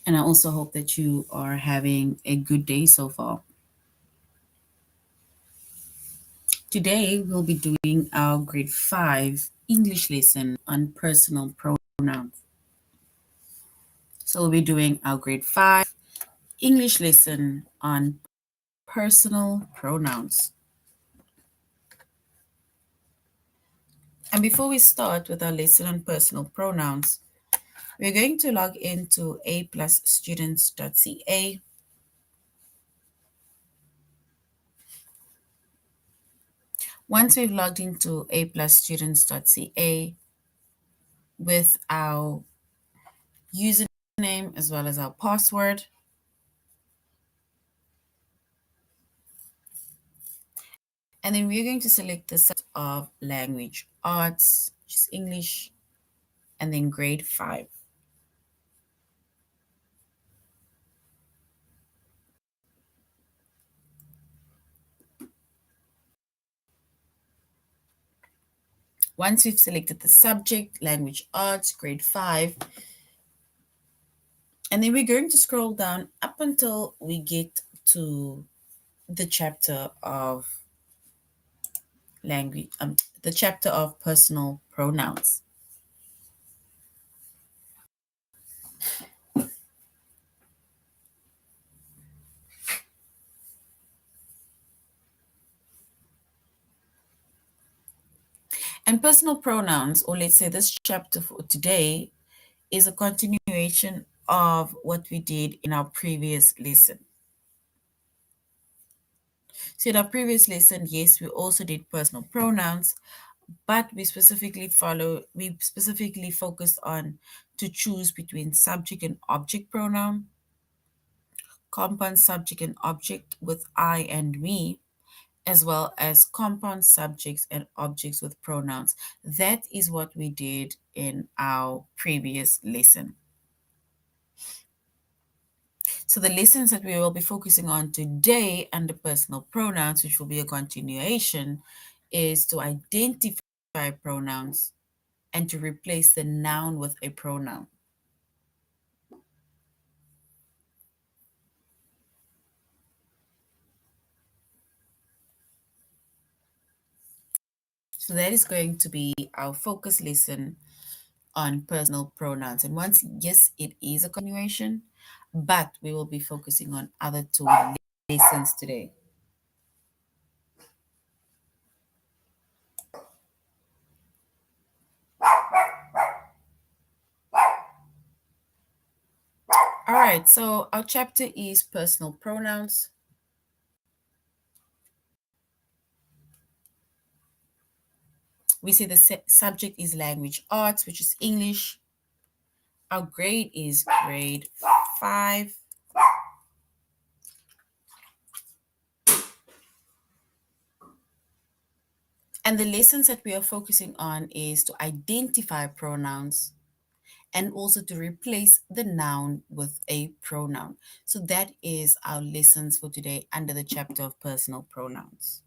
And I also hope that you are having a good day so far. Today, we'll be doing our grade 5 English lesson on personal pronouns. So, we'll be doing our grade 5 English lesson on personal pronouns. And before we start with our lesson on personal pronouns, we're going to log into aplusstudents.ca. Once we've logged into aplusstudents.ca with our username as well as our password, and then we're going to select the set of language arts, which is English, and then grade 5. Once we've selected the subject, language arts, grade 5, and then we're going to scroll down up until we get to the chapter of language, the chapter of personal pronouns. And personal pronouns, or let's say this chapter for today, is a continuation of what we did in our previous lesson. So in our previous lesson, yes, we also did personal pronouns, but we specifically focused on to choose between subject and object pronoun, compound subject and object with I and me, as well as compound subjects and objects with pronouns. That is what we did in our previous lesson. So the lessons that we will be focusing on today under personal pronouns, which will be a continuation, is to identify pronouns and to replace the noun with a pronoun. So that is going to be our focus lesson on personal pronouns. And once, yes, it is a continuation, but we will be focusing on other two lessons today. All right, so our chapter is personal pronouns. We say the subject is language arts, which is English. Our grade is grade 5. And the lessons that we are focusing on is to identify pronouns and also to replace the noun with a pronoun. So that is our lessons for today under the chapter of personal pronouns.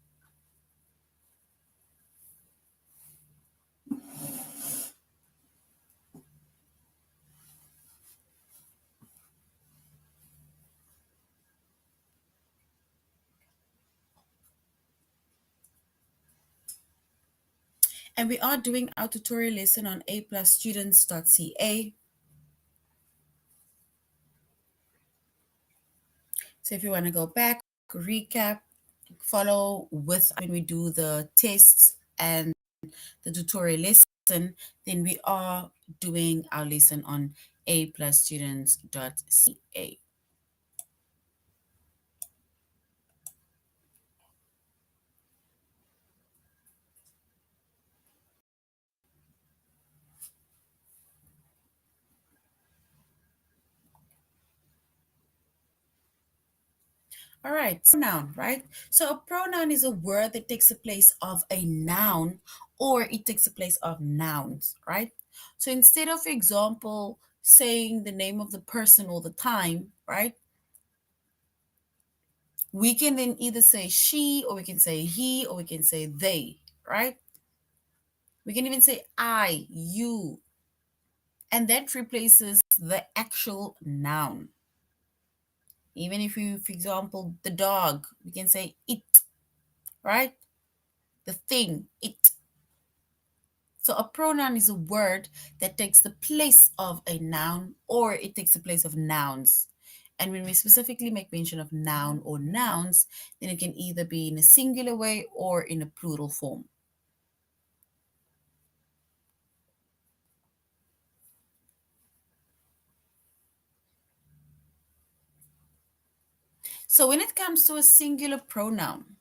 And we are doing our tutorial lesson on aplusstudents.ca. So if you want to go back, recap, follow with when we do the tests and the tutorial lesson, then we are doing our lesson on aplusstudents.ca. All right, pronoun, right? So a pronoun is a word that takes the place of a noun or it takes the place of nouns, right? So instead of, for example, saying the name of the person all the time, right? We can then either say she or we can say he or we can say they, right? We can even say I, you, and that replaces the actual noun. Even if you, for example, the dog, we can say it, right? The thing, it. So a pronoun is a word that takes the place of a noun or it takes the place of nouns. And when we specifically make mention of noun or nouns, then it can either be in a singular way or in a plural form. So when it comes to a singular pronoun,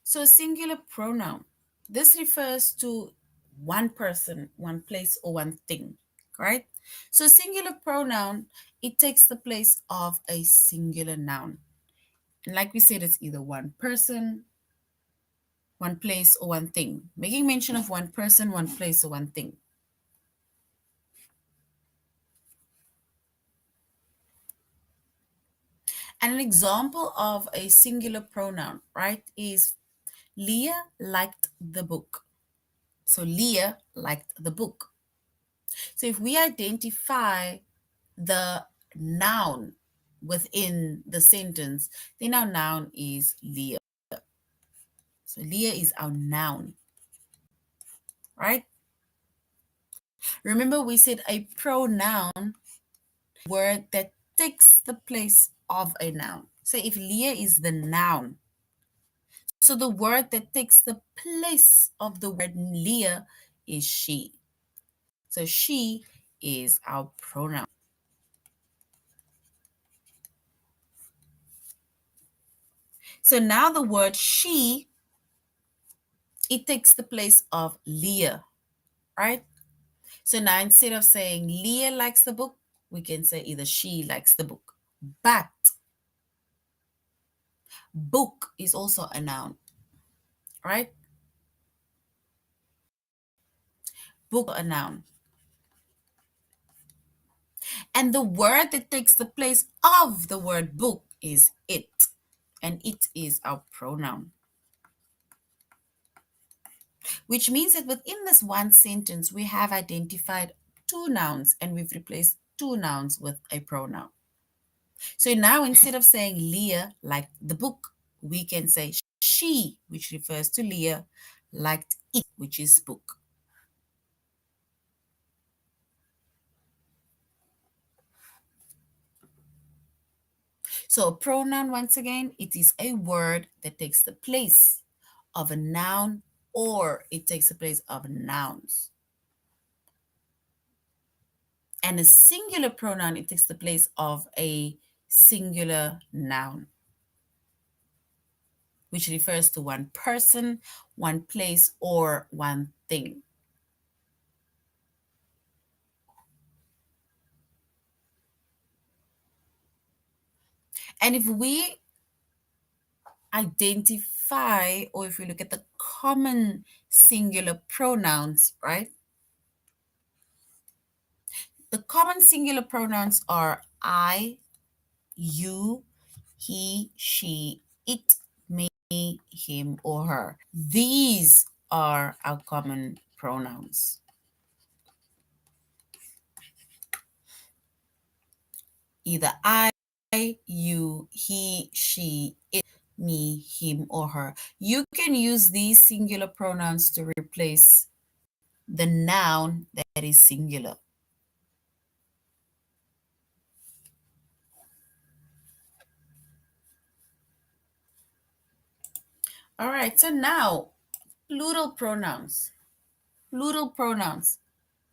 so a singular pronoun, this refers to one person, one place, or one thing, right? So a singular pronoun, it takes the place of a singular noun. And like we said, it's either one person, one place, or one thing. Making mention of one person, one place, or one thing. And an example of a singular pronoun, right, is Leah liked the book. So Leah liked the book. So if we identify the noun within the sentence, then our noun is Leah. So Leah is our noun, right? Remember we said a pronoun, word that takes the place of a noun. So if Leah is the noun, so the word that takes the place of the word Leah is she. So she is our pronoun. So now the word she, it takes the place of Leah, right? So now instead of saying Leah likes the book, we can say either she likes the book. But book is also a noun, right? Book, a noun. And the word that takes the place of the word book is it. And it is our pronoun. Which means that within this one sentence, we have identified two nouns and we've replaced two nouns with a pronoun. So now instead of saying Leah liked the book, we can say she, which refers to Leah, liked it, which is book. So a pronoun, once again, it is a word that takes the place of a noun or it takes the place of nouns. And a singular pronoun, it takes the place of a singular noun, which refers to one person, one place, or one thing. And if we identify, or if we look at the common singular pronouns, right? The common singular pronouns are I, you, he, she, it, me, him, or her. These are our common pronouns. Either I, you, he, she, it, me, him, or her. You can use these singular pronouns to replace the noun that is singular. All right, so now plural pronouns. Plural pronouns.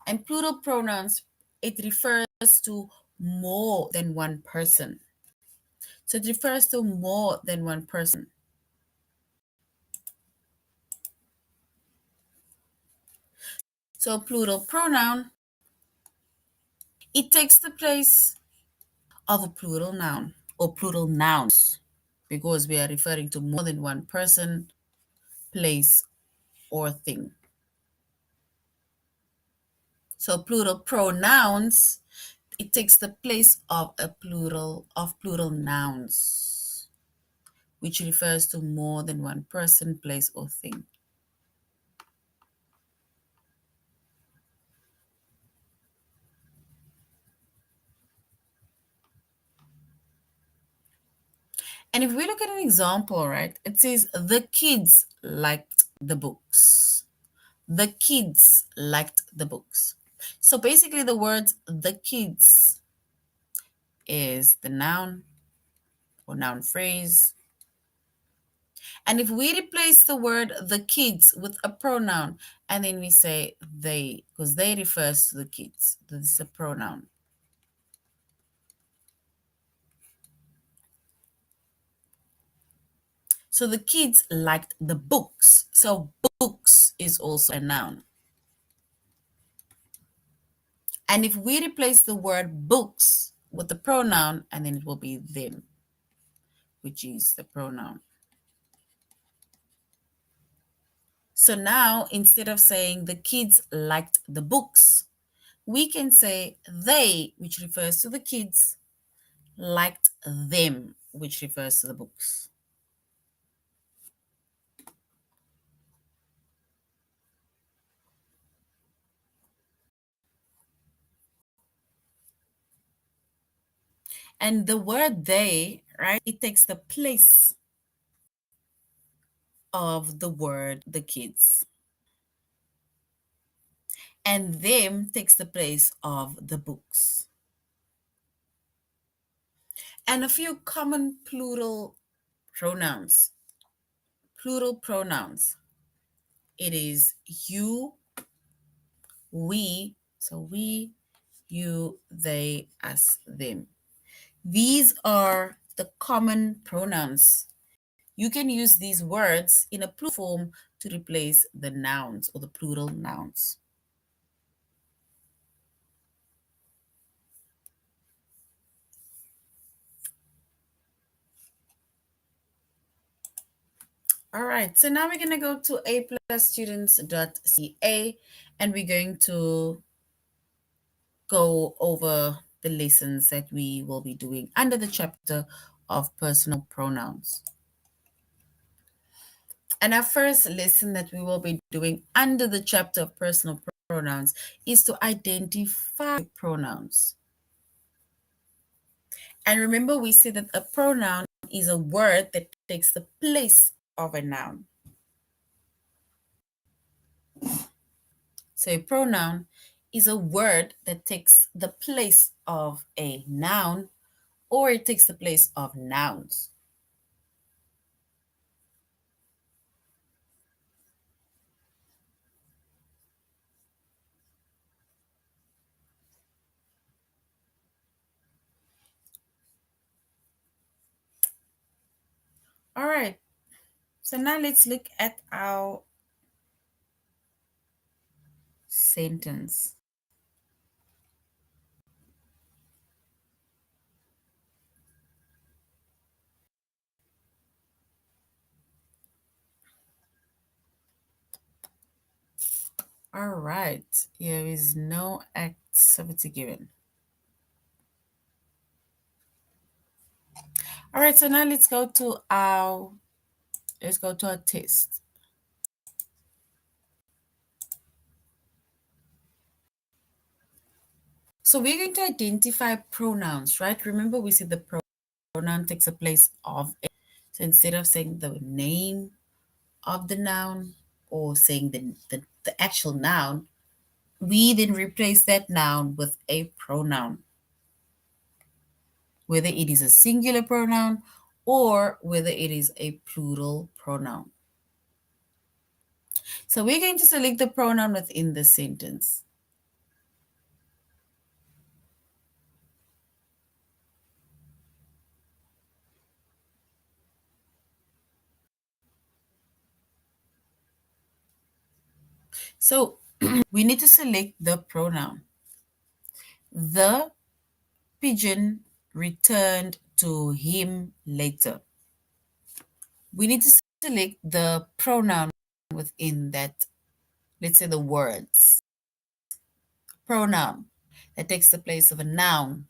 And plural pronouns, it refers to more than one person. So it refers to more than one person. So a plural pronoun, it takes the place of a plural noun or plural nouns because we are referring to more than one person, place, or thing. So plural pronouns, It takes the place of a plural nouns, which refers to more than one person, place, or thing. And if we look at an example, right, it says the kids liked the books. The kids liked the books. So basically, the words the kids is the noun or noun phrase. And if we replace the word the kids with a pronoun and then we say they, because they refers to the kids, this is a pronoun. So the kids liked the books. So books is also a noun. And if we replace the word books with the pronoun, and then it will be them, which is the pronoun. So now, instead of saying the kids liked the books, we can say they, which refers to the kids, liked them, which refers to the books. And the word they, right, it takes the place of the word the kids. And them takes the place of the books. And a few common plural pronouns. Plural pronouns. It is you, we, so we, you, they, us, them. These are the common pronouns. You can use these words in a plural form to replace the nouns or the plural nouns. All right, so now we're going to go to aplusstudents.ca and we're going to go over the lessons that we will be doing under the chapter of personal pronouns. And our first lesson that we will be doing under the chapter of personal pronouns is to identify pronouns. And remember, we said that a pronoun is a word that takes the place of a noun. So a pronoun is a word that takes the place of a noun or it takes the place of nouns. All right, so now let's look at our sentence. All right, here is no activity given. All right, so now let's go to our test. So we're going to identify pronouns, right? Remember we said the pronoun takes a place of a. So instead of saying the name of the noun or saying the actual noun, we then replace that noun with a pronoun, whether it is a singular pronoun or whether it is a plural pronoun. So we're going to select the pronoun within the sentence. So we need to select the pronoun. The pigeon returned to him later. We need to select the pronoun within that, let's say the words. Pronoun. that takes the place of a noun.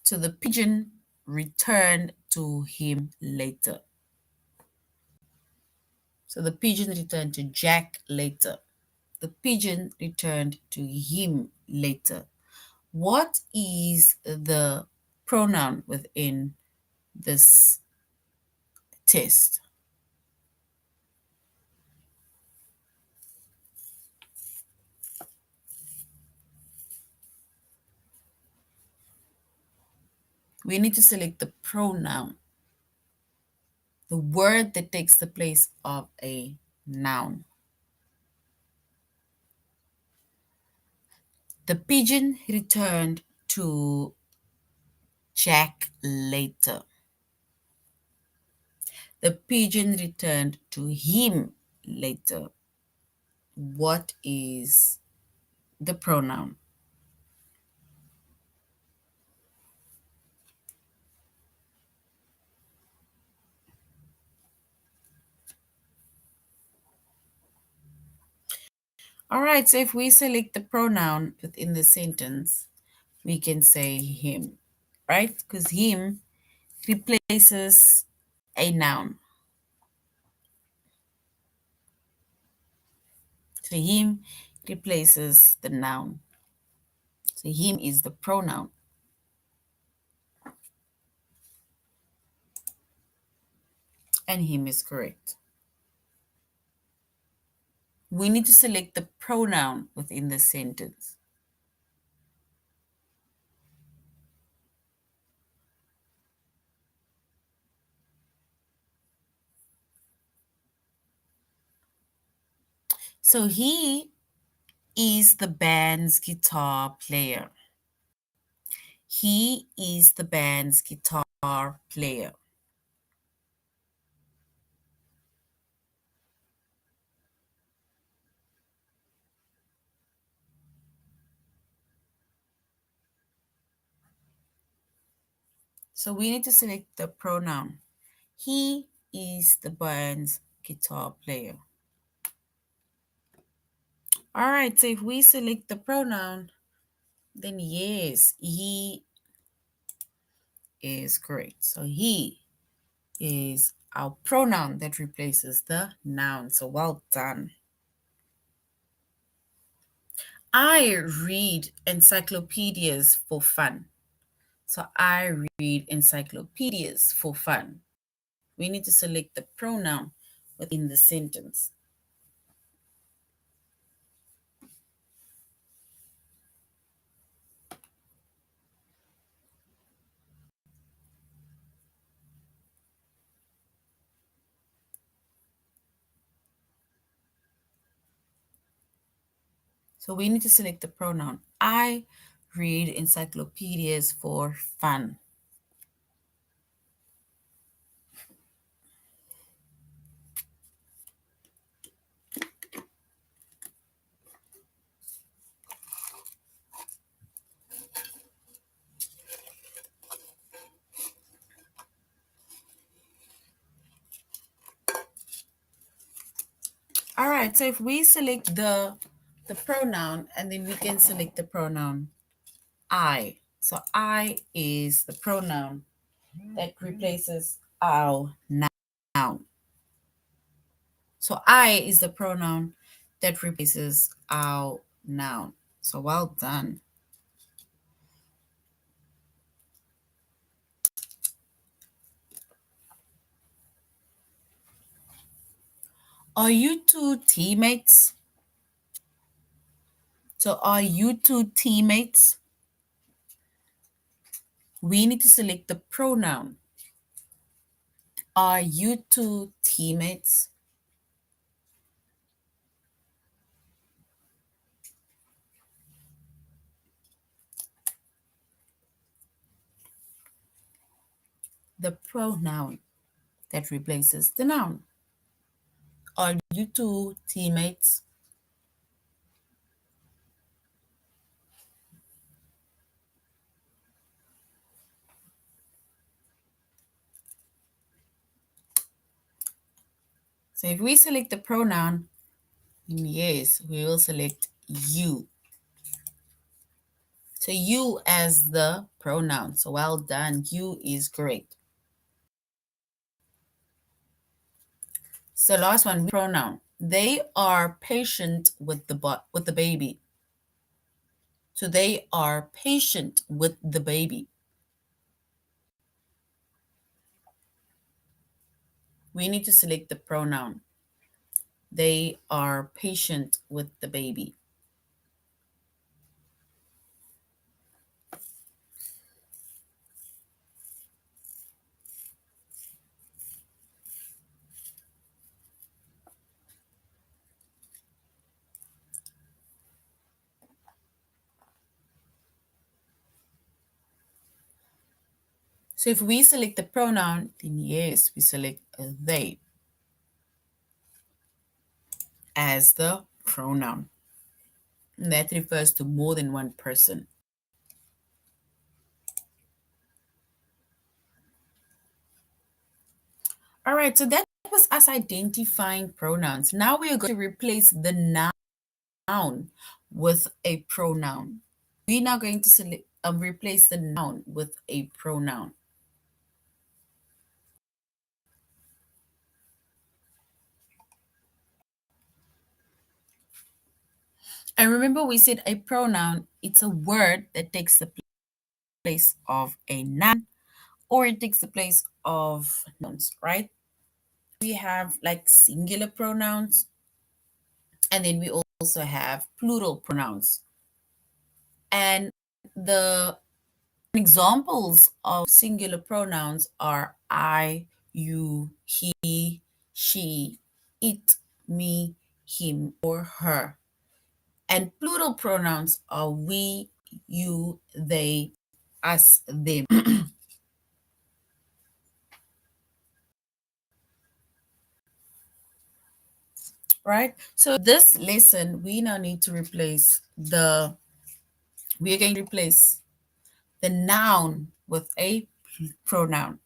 So the pigeon returned to him later. So the pigeon returned to Jack later. The pigeon returned to him later. What is the pronoun within this test? We need to select the pronoun, the word that takes the place of a noun. The pigeon returned to Jack later. The pigeon returned to him later. What is the pronoun? All right, so if we select the pronoun within the sentence, we can say him, right? Because him replaces a noun. So him replaces the noun. So him is the pronoun. And him is correct. We need to select the pronoun within the sentence. So he is the band's guitar player. He is the band's guitar player. So we need to select the pronoun. He is the band's guitar player. All right, so if we select the pronoun, then yes, he is correct. So he is our pronoun that replaces the noun. So well done. I read encyclopedias for fun. So I read encyclopedias for fun. We need to select the pronoun within the sentence. So we need to select the pronoun. I read encyclopedias for fun. All right, so if we select the pronoun and then we can select the pronoun I. So I is the pronoun that replaces our noun. So I is the pronoun that replaces our noun. So well done. Are you two teammates? So are you two teammates? We need to select the pronoun. Are you two teammates? The pronoun that replaces the noun. Are you two teammates? So if we select the pronoun, Yes, we will select you. So you as the pronoun. So well done. You is correct. So last one, pronoun. They are patient with the baby. So they are patient with the baby. We need to select the pronoun. They are patient with the baby. So if we select the pronoun, then yes, we select they as the pronoun. And that refers to more than one person. All right, so that was us identifying pronouns. Now we are going to replace the noun with a pronoun. We're now going to replace the noun with a pronoun. And remember, we said a pronoun, it's a word that takes the place of a noun or it takes the place of nouns, right? We have like singular pronouns, and then we also have plural pronouns. And the examples of singular pronouns are I, you, he, she, it, me, him, or her. And plural pronouns are we, you, they, us, them. Right? So this lesson, we now need to we're going to replace the noun with a pronoun.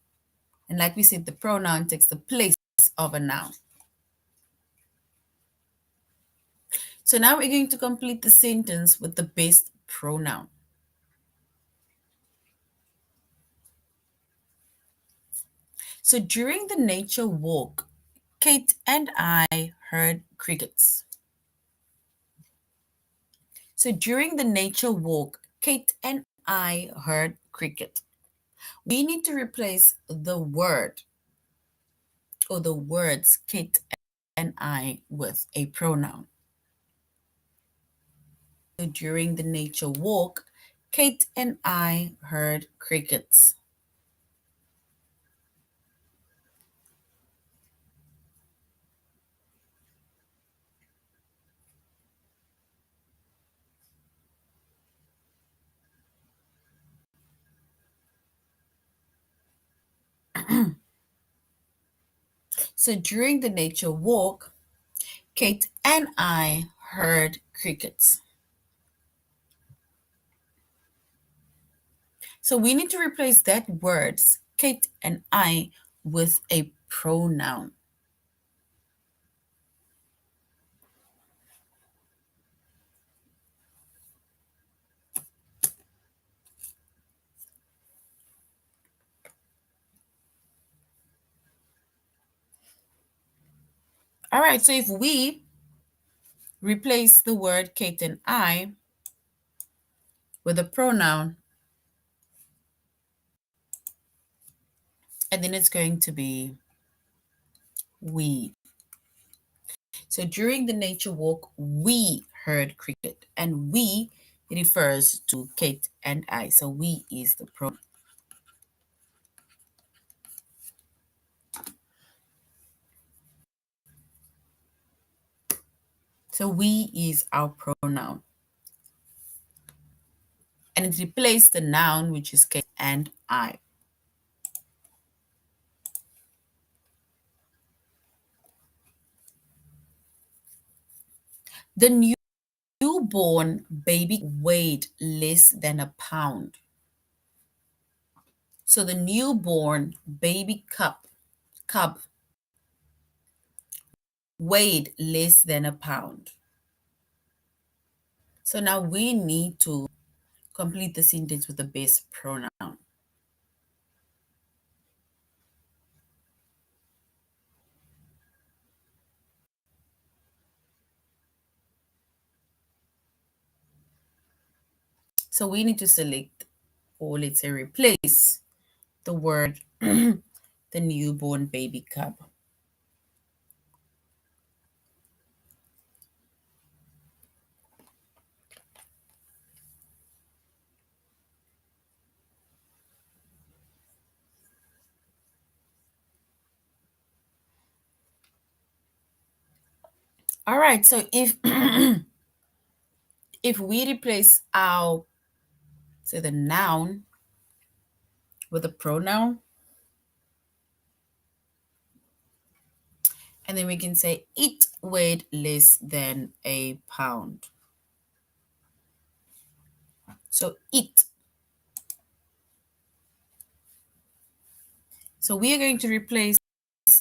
And like we said, the pronoun takes the place of a noun. So now we're going to complete the sentence with the best pronoun. So during the nature walk, Kate and I heard crickets. So during the nature walk, Kate and I heard cricket. We need to replace the word or the words Kate and I with a pronoun. So during the nature walk, Kate and I heard crickets. So during the nature walk, Kate and I heard crickets. So we need to replace that words, Kate and I, with a pronoun. All right, so if we replace the word Kate and I with a pronoun, and then it's going to be we. So during the nature walk, we heard cricket, and we refers to Kate and I. So we is the pronoun. So we is our pronoun. And it replaced the noun, which is Kate and I. The newborn baby weighed less than a pound. So the newborn baby cub weighed less than a pound. So now we need to complete the sentence with the base pronoun. So we need to select, or let's say replace, the word the newborn baby cub. All right, so if if we replace our, say, the noun with a pronoun, and then we can say it weighed less than a pound. So it. So we are going to replace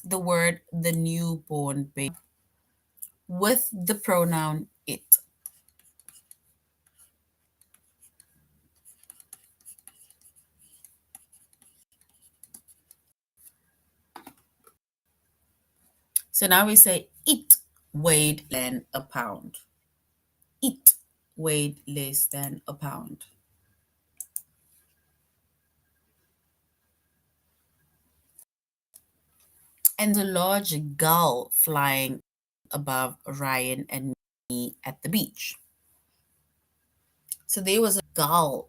the word the newborn baby with the pronoun it. So now we say it weighed than a pound. It weighed less than a pound. And a large gull flying above Ryan and me at the beach. So there was a gull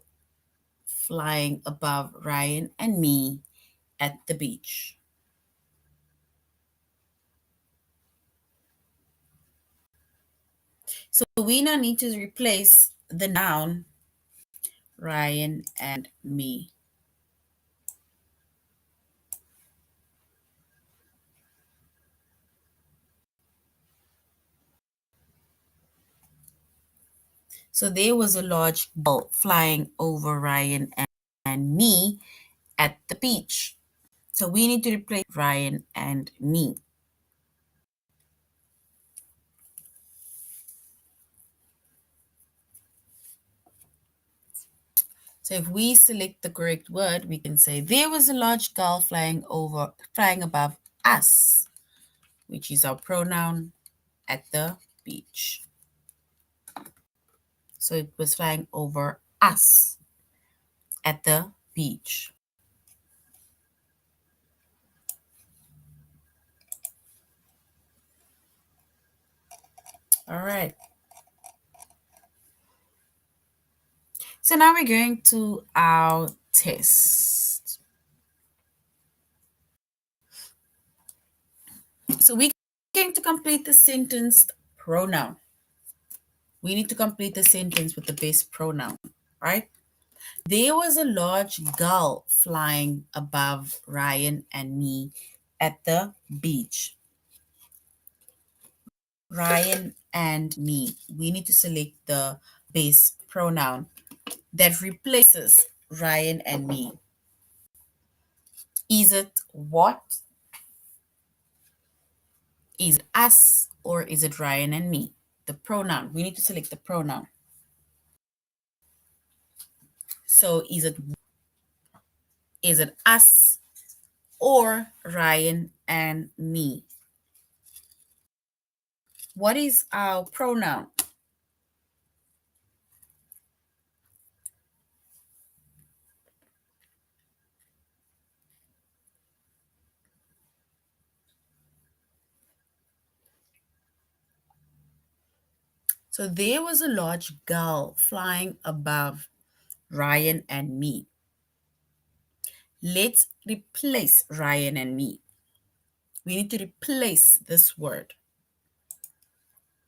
flying above Ryan and me at the beach. So we now need to replace the noun Ryan and me. So there was a large gull flying over Ryan and me at the beach. So we need to replace Ryan and me. So if we select the correct word, we can say there was a large gull flying above us, which is our pronoun, at the beach. So it was flying over us at the beach. All right. So now we're going to our test. So we're going to complete the sentence pronoun. We need to complete the sentence with the base pronoun, right? There was a large gull flying above Ryan and me at the beach. Ryan and me. We need to select the base pronoun that replaces Ryan and me. Is it what? Is it us? Or is it Ryan and me? The pronoun. We need to select the pronoun. So is it us or Ryan and me? What is our pronoun? So there was a large gull flying above Ryan and me. Let's replace Ryan and me. We need to replace this word.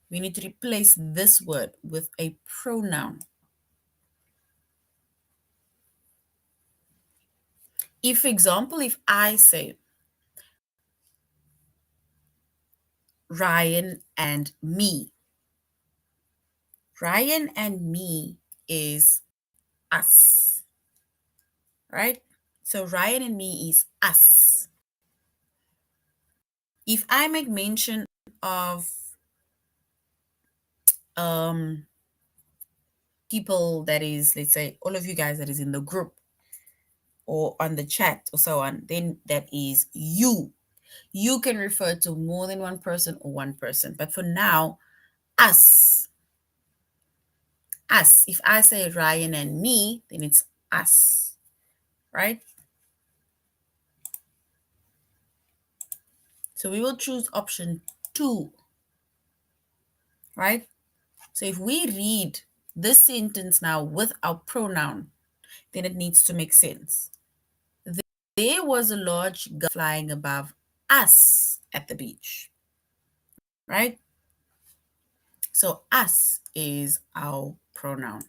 We need to replace this word with a pronoun. If, for example, if I say Ryan and me, Ryan and me is us, right? So Ryan and me is us. If I make mention of um people that is, let's say, all of you guys that is in the group or on the chat or so on, then that is you. You can refer to more than one person or one person. But for now, us. Us. If I say Ryan and me, then it's us, right? So we will choose option 2, right? So if we read this sentence now with our pronoun, then it needs to make sense. There was a large guy flying above us at the beach, right? So us is our pronoun,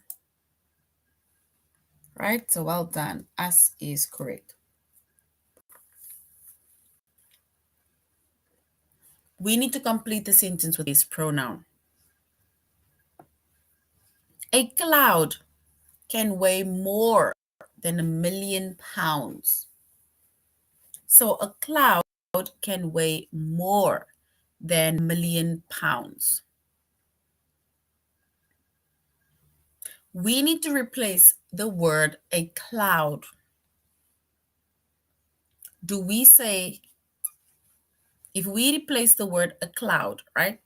right? So well done. Us is correct. We need to complete the sentence with this pronoun. A cloud can weigh more than 1,000,000 pounds. So a cloud can weigh more than 1,000,000 pounds. We need to replace the word a cloud. Do we say, if we replace the word a cloud, right?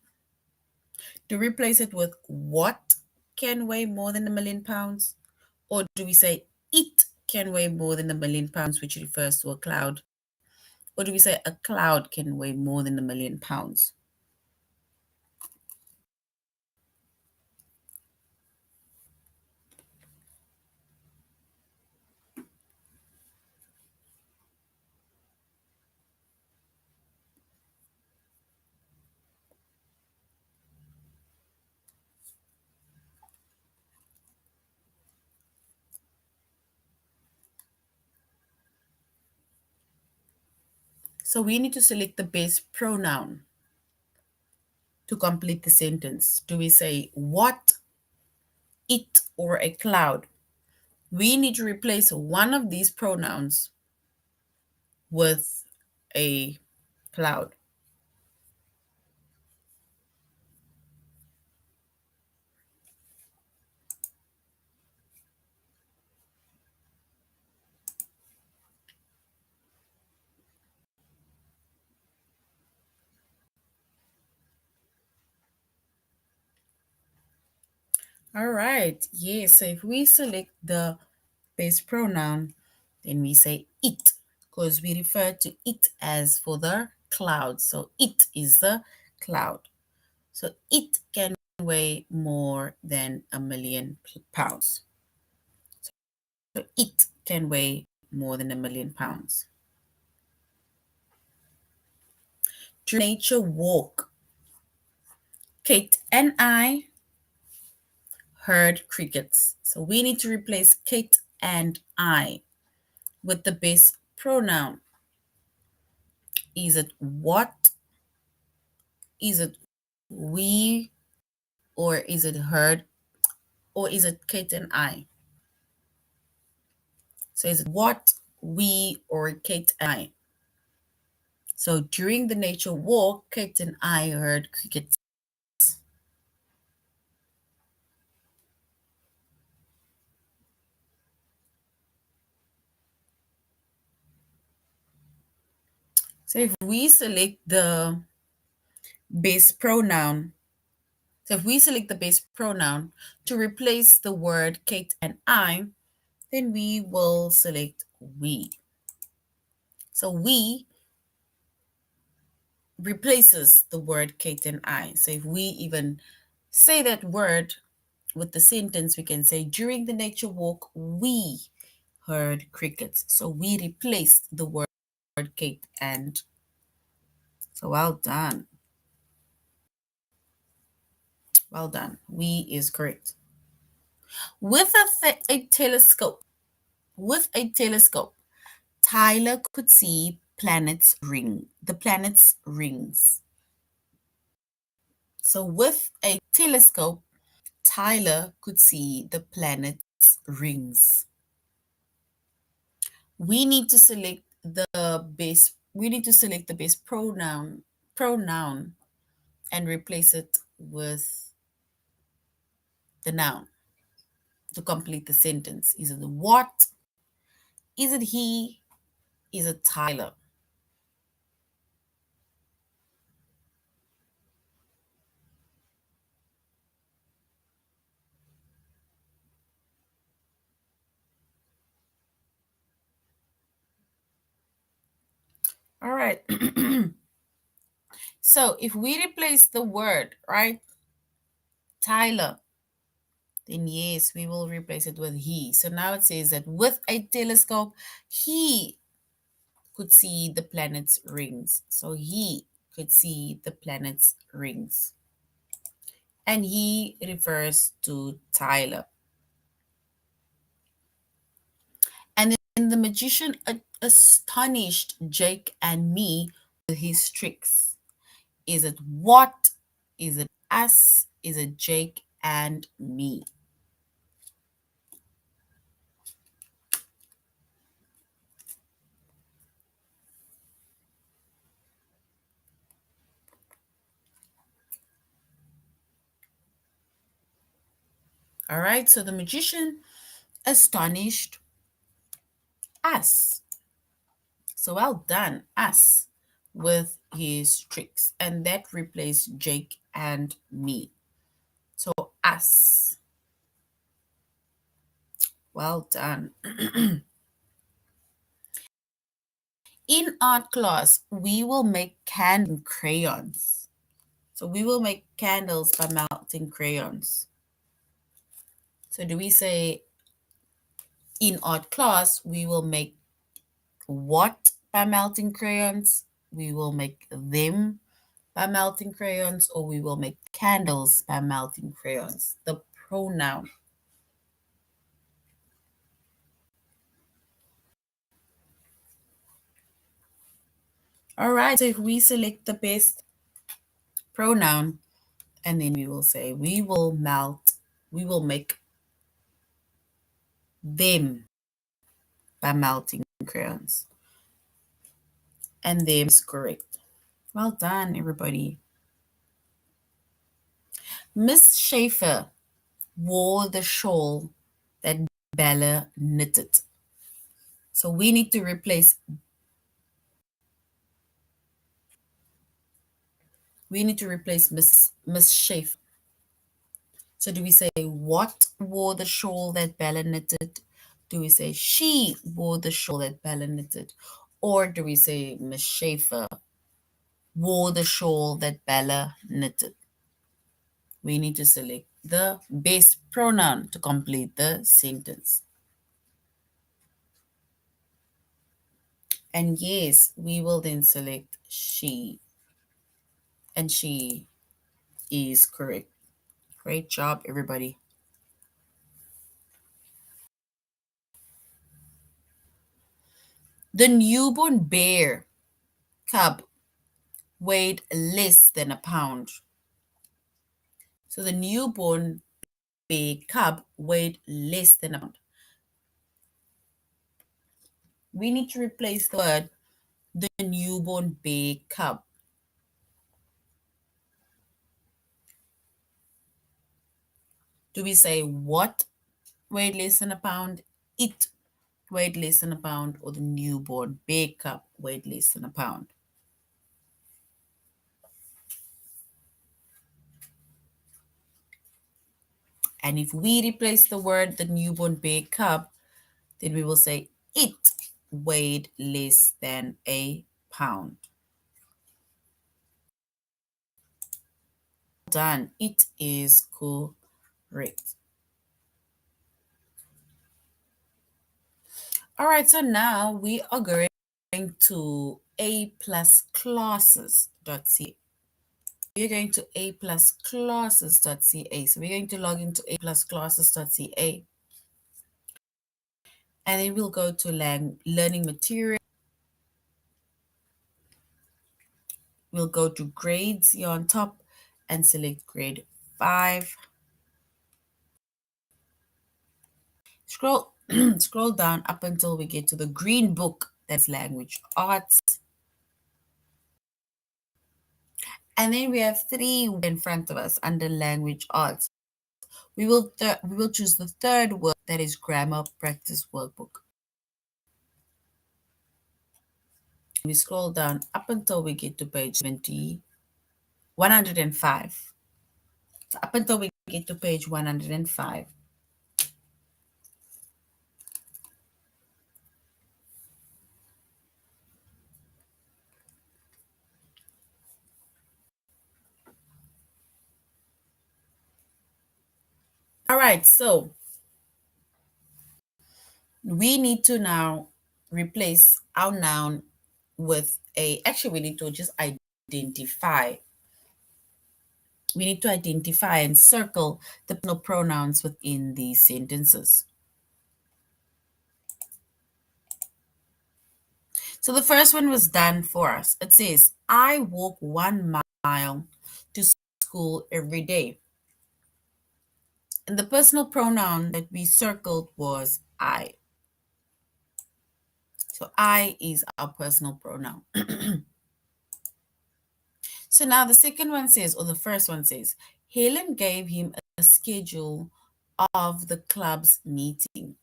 Do we replace it with what can weigh more than 1,000,000 pounds? Or do we say it can weigh more than 1,000,000 pounds, which refers to a cloud? Or do we say a cloud can weigh more than 1,000,000 pounds? So we need to select the best pronoun to complete the sentence. Do we say what, it, or a cloud? We need to replace one of these pronouns with a cloud. All right. Yes. So if we select the base pronoun, then we say it, because we refer to it as for the cloud. So it is the cloud. So it can weigh more than 1,000,000 pounds. So it can weigh more than 1,000,000 pounds. During nature walk, Kate and I heard crickets. So we need to replace Kate and I with the base pronoun. Is it what? Is it we? Or is it heard? Or is it Kate and I? So is it what, we, or Kate and I? So during the nature walk, Kate and I heard crickets. So if we select the base pronoun, to replace the word Kate and I, then we will select we. So we replaces the word Kate and I. So if we even say that word with the sentence, we can say, during the nature walk, we heard crickets. So we replaced the word Kate and. So well done. Well done. We is correct. With a telescope, Tyler could see the planet's rings. So with a telescope, Tyler could see the planet's rings. We need to select the base pronoun and replace it with the noun to complete the sentence. Is it what? Is it he? Is it Tyler? All right. So if we replace the word, right, Tyler, then yes, we will replace it with he. So now it says that with a telescope, he could see the planet's rings. So he could see the planet's rings. And he refers to Tyler. And then the magician astonished Jake and me with his tricks. Is it what? Is it us? Is it Jake and me? All right, so the magician astonished us. So well done, us, with his tricks. And that replaced Jake and me. So us. Well done. In art class, we will make candle crayons. So we will make candles by melting crayons. So do we say in art class, we will make what by melting crayons? We will make them by melting crayons, or we will make candles by melting crayons. The pronoun. All right, so if we select the best pronoun, and then we will say, we will make them by melting crayons. And them is correct. Well done, everybody. Miss Schaefer wore the shawl that Bella knitted. So we need to replace Miss Schaefer. So do we say what wore the shawl that Bella knitted? Do we say she wore the shawl that Bella knitted? Or do we say Miss Schaefer wore the shawl that Bella knitted? We need to select the best pronoun to complete the sentence. And yes, we will then select she. And she is correct. Great job, everybody. The newborn bear cub weighed less than a pound. So the newborn bear cub weighed less than a pound. We need to replace the word the newborn bear cub. Do we say what weighed less than a pound? It weighed less than a pound, or the newborn bear cub weighed less than a pound? And if we replace the word the newborn bear cub, then we will say it weighed less than a pound. Done. It is correct. All right, so now we are going to A plus classes.ca. We're going to A plus classes.ca. So we're going to log into A plus classes.ca. And then we'll go to learning material. We'll go to grades here on top and select grade 5. Scroll scroll down up until we get to the green book, that's language arts. And then we have three in front of us under language arts. We will choose the third word, that is grammar practice workbook. We scroll down up until we get to page 105. So up until we get to page 105. All right, so we need to now replace our noun with actually, we need to just identify. We need to identify and circle the personal pronouns within these sentences. So the first one was done for us. It says, I walk 1 mile to school every day. And the personal pronoun that we circled was I. So I is our personal pronoun. So now the second one says, or the first one says, Helen gave him a schedule of the club's meeting.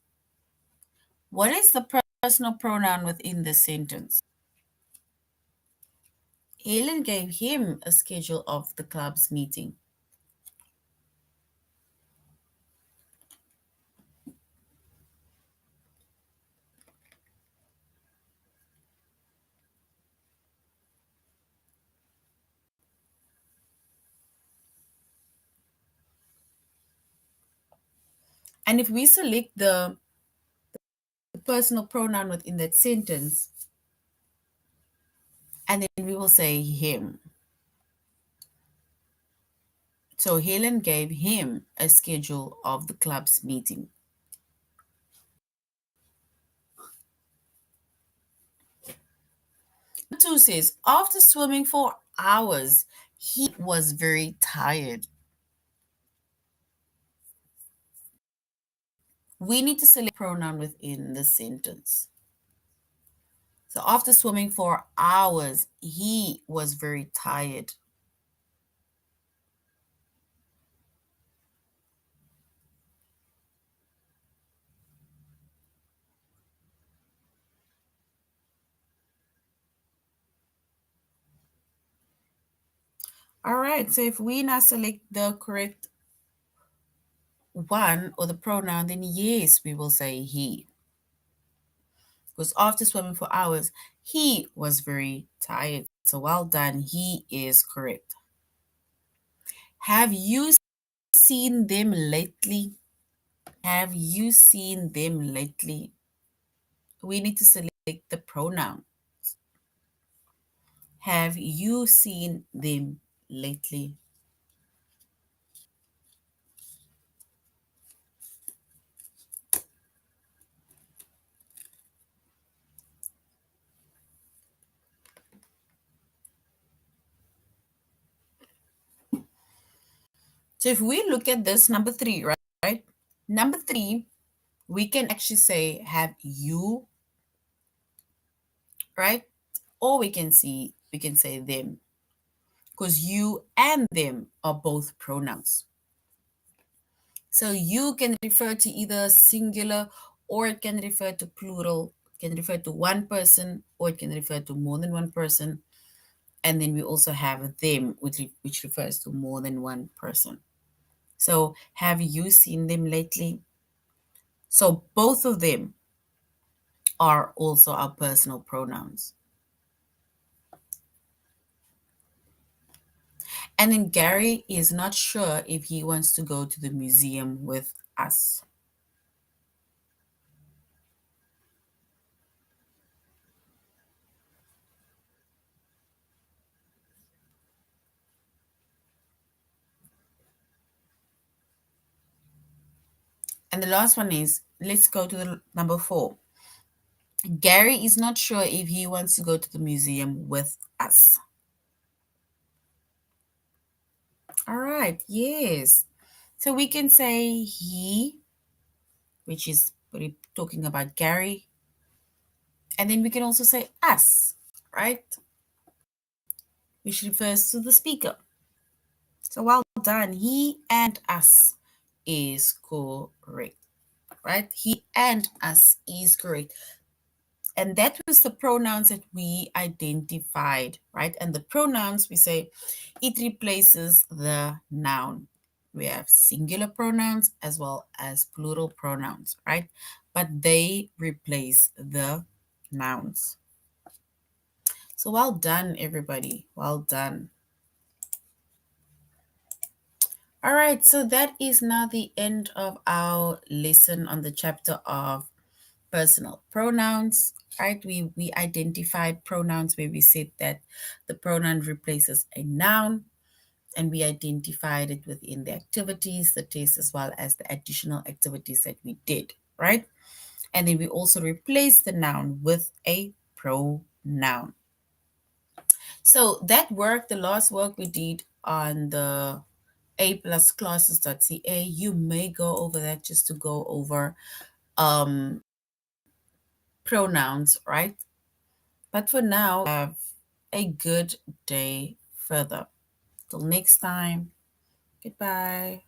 What is the personal pronoun within this sentence? Helen gave him a schedule of the club's meeting. And if we select the personal pronoun within that sentence, and then we will say him. So Helen gave him a schedule of the club's meeting. Two says, after swimming for hours, he was very tired. We need to select pronoun within the sentence. So after swimming for hours, he was very tired. All right, so if we now select the correct one or the pronoun, then yes, we will say he. Because after swimming for hours, he was very tired. So well done, he is correct. Have you seen them lately? Have you seen them lately? We need to select the pronoun. Have you seen them lately? So if we look at this number three, right? Number three, we can actually say, have you, right? Or we can say them, because you and them are both pronouns. So you can refer to either singular or it can refer to plural. It can refer to one person or it can refer to more than one person. And then we also have them, which refers to more than one person. So have you seen them lately? So both of them are also our personal pronouns. And then Gary is not sure if he wants to go to the museum with us. And the last one is, let's go to the number 4. Gary is not sure if he wants to go to the museum with us. All right, yes. So we can say he, which is talking about Gary. And then we can also say us, right? which refers to the speaker. So well done. He and us is correct, right? He and us is correct. And that was the pronouns that we identified, right? And the pronouns, we say it replaces the noun. We have singular pronouns as well as plural pronouns, right? But they replace the nouns. So well done, everybody. Well done. All right, so that is now the end of our lesson on the chapter of personal pronouns, right? We identified pronouns where we said that the pronoun replaces a noun, and we identified it within the activities, the test, as well as the additional activities that we did, right? And then we also replaced the noun with a pronoun. So that work, the last work we did on the A plus classes.ca, you may go over that just to go over pronouns, right? But for now, have a good day further. Till next time, goodbye.